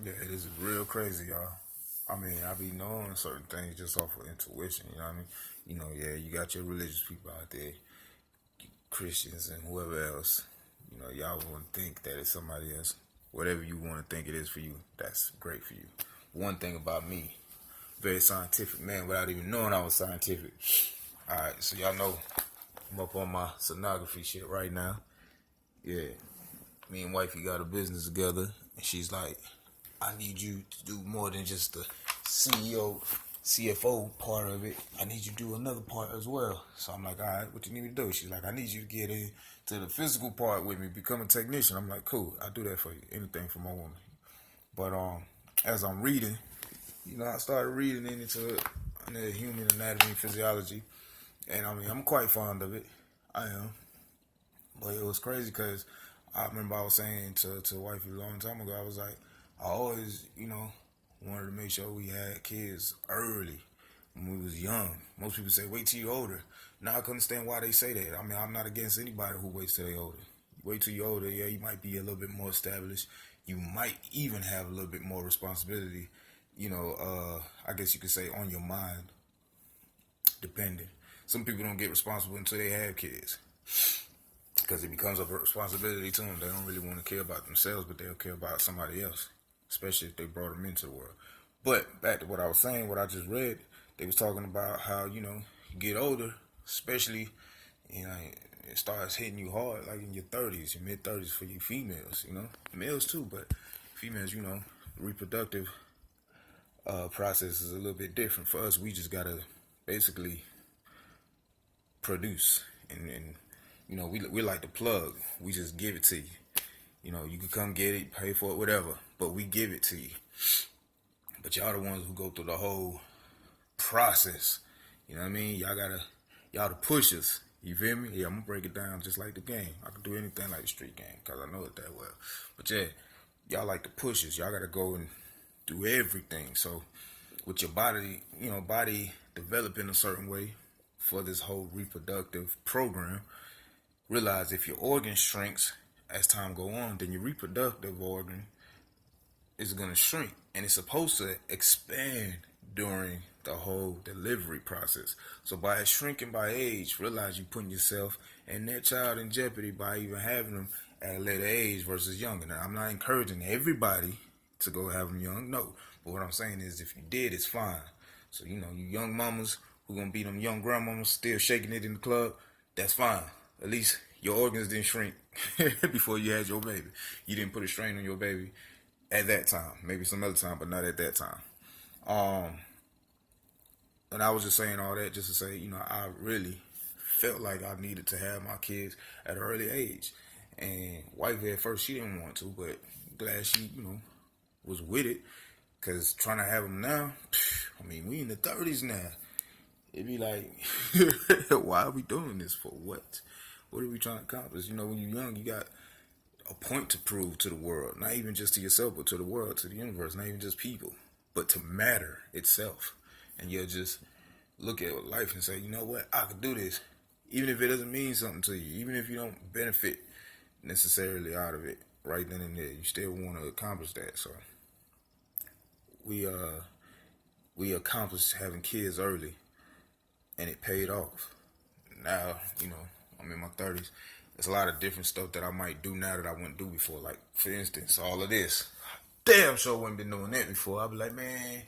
Yeah, it is real crazy, y'all. I mean, I be knowing certain things just off of intuition. You know what I mean? Yeah, you got your religious people out there, Christians and whoever else. Y'all want to think that it's somebody else. Whatever you want to think it is for you, that's great for you. One thing about me, very scientific man, without even knowing I was scientific. All right, so y'all know I'm up on my sonography shit right now. Yeah, me and wifey got a business together, and she's like, I need you to do more than just the CEO, CFO part of it. I need you to do another part as well. So I'm like, all right, what you need me to do? She's like, I need you to get into the physical part with me, become a technician. I'm like, cool, I'll do that for you. Anything for my woman. But as I'm reading, I started reading into the human anatomy and physiology, and I mean, I'm quite fond of it. I am. But it was crazy because I remember I was saying to wifey a long time ago, I was like, I always, wanted to make sure we had kids early when we was young. Most people say, wait till you're older. Now I can understand why they say that. I mean, I'm not against anybody who waits till they're older. Wait till you're older, yeah, you might be a little bit more established. You might even have a little bit more responsibility, I guess you could say on your mind, depending. Some people don't get responsible until they have kids, because it becomes a responsibility to them. They don't really want to care about themselves, but they'll care about somebody else, especially if they brought them into the world. But back to what I was saying, what I just read, they was talking about how, you get older, especially, it starts hitting you hard, like in your 30s, your mid-30s for you females, males too, but females, reproductive process is a little bit different. For us, we just gotta basically produce, and we're like the plug. We just give it to you. You can come get it, pay for it, whatever, but we give it to you. But y'all the ones who go through the whole process. You know what I mean? Y'all the pushers. You feel me? Yeah, I'm gonna break it down just like the game. I can do anything like the street game because I know it that well. But yeah, y'all like the pushers. Y'all gotta go and do everything. So with your body, body developing a certain way for this whole reproductive program, realize if your organ shrinks as time go on, then your reproductive organ is going to shrink, and it's supposed to expand during the whole delivery process. So by shrinking by age, realize you're putting yourself and that child in jeopardy by even having them at a later age versus younger. Now, I'm not encouraging everybody to go have them young, no. But what I'm saying is, if you did, it's fine. So, you young mamas who gonna be them young grandmamas still shaking it in the club, that's fine. At least your organs didn't shrink before you had your baby. You didn't put a strain on your baby at that time. Maybe some other time, but not at that time. And I was just saying all that just to say, I really felt like I needed to have my kids at an early age. And wifey at first, she didn't want to, but glad she, was with it. Because trying to have them now, I mean, we in the 30s now. It'd be like, why are we doing this for? What? What are we trying to accomplish? When you're young, you got a point to prove to the world. Not even just to yourself, but to the world, to the universe. Not even just people, but to matter itself. And you'll just look at life and say, you know what? I could do this. Even if it doesn't mean something to you. Even if you don't benefit necessarily out of it right then and there. You still want to accomplish that. So we accomplished having kids early, and it paid off. Now, I'm in my 30s. There's a lot of different stuff that I might do now that I wouldn't do before. Like, for instance, all of this. Damn sure wouldn't been doing that before. I'd be like, man,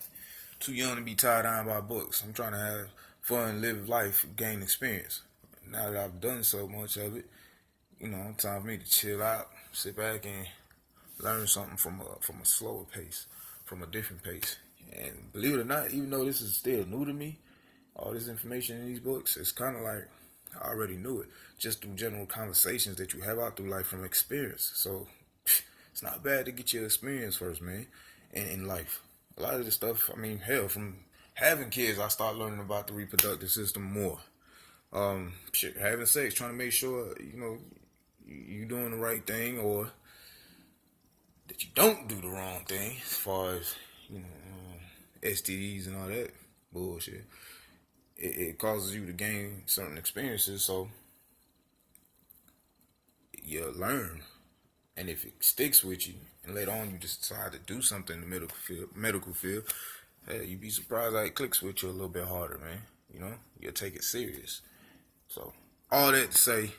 too young to be tied down by books. I'm trying to have fun, live life, gain experience. Now that I've done so much of it, time for me to chill out, sit back and learn something from a slower pace, from a different pace. And believe it or not, even though this is still new to me, all this information in these books, it's kind of like I already knew it, just through general conversations that you have out through life from experience. So it's not bad to get your experience first, man, in life. A lot of this stuff, I mean, hell, from having kids, I start learning about the reproductive system more. Having sex, trying to make sure, you doing the right thing, or that you don't do the wrong thing, as far as, STDs and all that bullshit. It causes you to gain certain experiences, so you learn And if it sticks with you, and later on you just decide to do something in the medical field, hey, you'd be surprised how it clicks with you a little bit harder, man. You know, you'll take it serious. So, all that to say,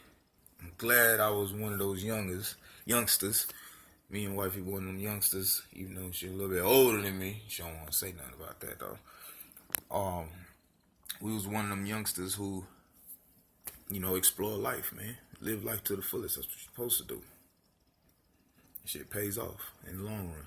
I'm glad I was one of those youngsters. Me and wifey one of them youngsters, even though she's a little bit older than me. She don't want to say nothing about that though. We was one of them youngsters who, explore life, man. Live life to the fullest. That's what you're supposed to do. Shit pays off in the long run.